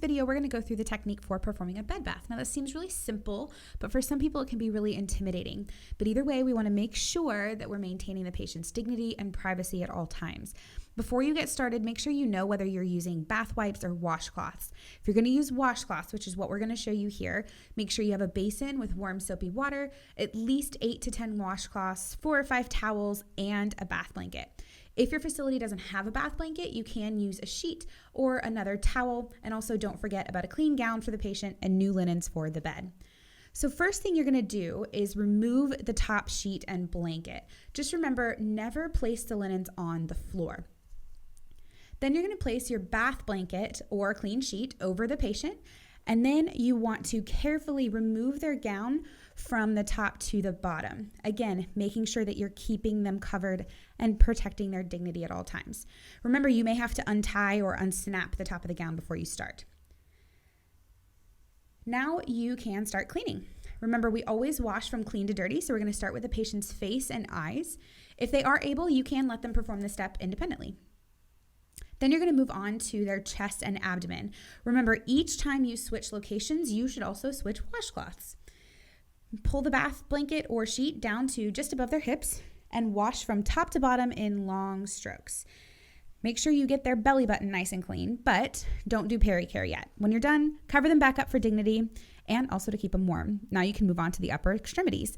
video, we're going to go through the technique for performing a bed bath. Now, this seems really simple, but for some people, it can be really intimidating. But either way, we want to make sure that we're maintaining the patient's dignity and privacy at all times. Before you get started, make sure you know whether you're using bath wipes or washcloths. If you're going to use washcloths, which is what we're going to show you here, make sure you have a basin with warm soapy water, at least 8 to 10 washcloths, 4 or 5 towels, and a bath blanket. If your facility doesn't have a bath blanket, you can use a sheet or another towel, and also don't forget about a clean gown for the patient and new linens for the bed. So first thing you're going to do is remove the top sheet and blanket. Just remember, never place the linens on the floor. Then you're going to place your bath blanket or clean sheet over the patient, and then you want to carefully remove their gown from the top to the bottom. Again, making sure that you're keeping them covered and protecting their dignity at all times. Remember, you may have to untie or unsnap the top of the gown before you start. Now you can start cleaning. Remember, we always wash from clean to dirty, so we're going to start with the patient's face and eyes. If they are able, you can let them perform the step independently. Then you're going to move on to their chest and abdomen. Remember, each time you switch locations, you should also switch washcloths. Pull the bath blanket or sheet down to just above their hips and wash from top to bottom in long strokes. Make sure you get their belly button nice and clean, but don't do Perineal yet. When you're done, cover them back up for dignity and also to keep them warm. Now you can move on to the upper extremities.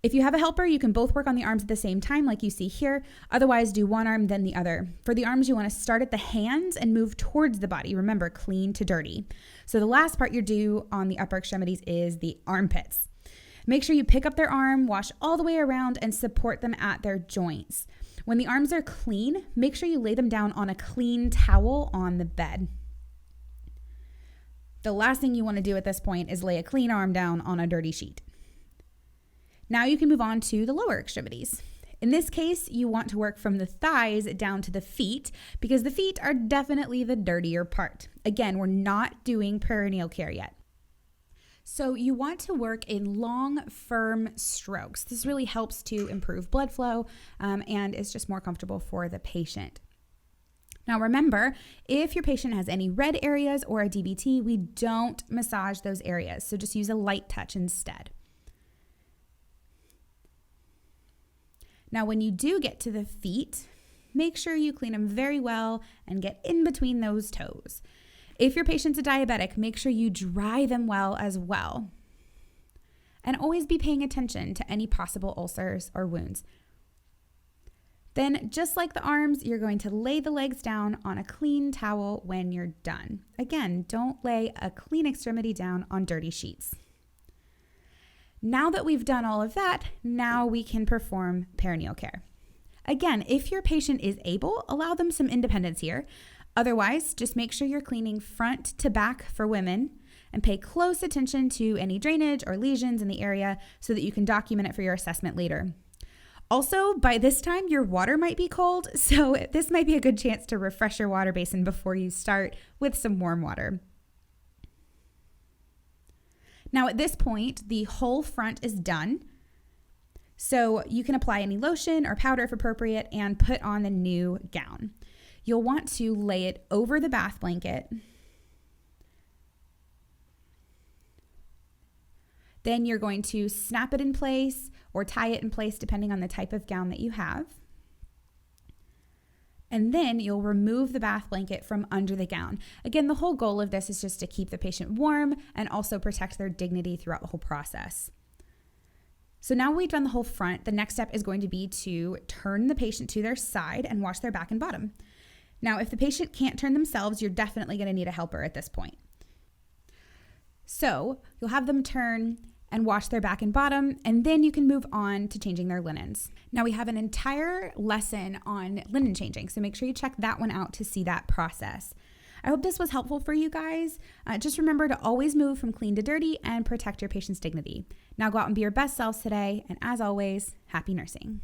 If you have a helper, you can both work on the arms at the same time like you see here. Otherwise, do one arm, then the other. For the arms, you want to start at the hands and move towards the body. Remember, clean to dirty. So the last part you do on the upper extremities is the armpits. Make sure you pick up their arm, wash all the way around, and support them at their joints. When the arms are clean, make sure you lay them down on a clean towel on the bed. The last thing you want to do at this point is lay a clean arm down on a dirty sheet. Now you can move on to the lower extremities. In this case, you want to work from the thighs down to the feet because the feet are definitely the dirtier part. Again, we're not doing perineal care yet. So you want to work in long, firm strokes. This really helps to improve blood flow and is just more comfortable for the patient. Now remember, if your patient has any red areas or a DVT, we don't massage those areas. So just use a light touch instead. Now, when you do get to the feet, make sure you clean them very well and get in between those toes. If your patient's a diabetic, make sure you dry them well as well. And always be paying attention to any possible ulcers or wounds. Then, just like the arms, you're going to lay the legs down on a clean towel when you're done. Again, don't lay a clean extremity down on dirty sheets. Now that we've done all of that, now we can perform perineal care. Again, if your patient is able, allow them some independence here. Otherwise, just make sure you're cleaning front to back for women and pay close attention to any drainage or lesions in the area so that you can document it for your assessment later. Also, by this time, your water might be cold, so this might be a good chance to refresh your water basin before you start with some warm water. Now at this point, the whole front is done. So you can apply any lotion or powder if appropriate and put on the new gown. You'll want to lay it over the bath blanket. Then you're going to snap it in place or tie it in place depending on the type of gown that you have. And then you'll remove the bath blanket from under the gown. Again, the whole goal of this is just to keep the patient warm and also protect their dignity throughout the whole process. So now we've done the whole front, the next step is going to be to turn the patient to their side and wash their back and bottom. Now, if the patient can't turn themselves, you're definitely going to need a helper at this point. So you'll have them turn and wash their back and bottom, and then you can move on to changing their linens. Now we have an entire lesson on linen changing, so make sure you check that one out to see that process. I hope this was helpful for you guys. Just remember to always move from clean to dirty and protect your patient's dignity. Now go out and be your best selves today, and as always, happy nursing.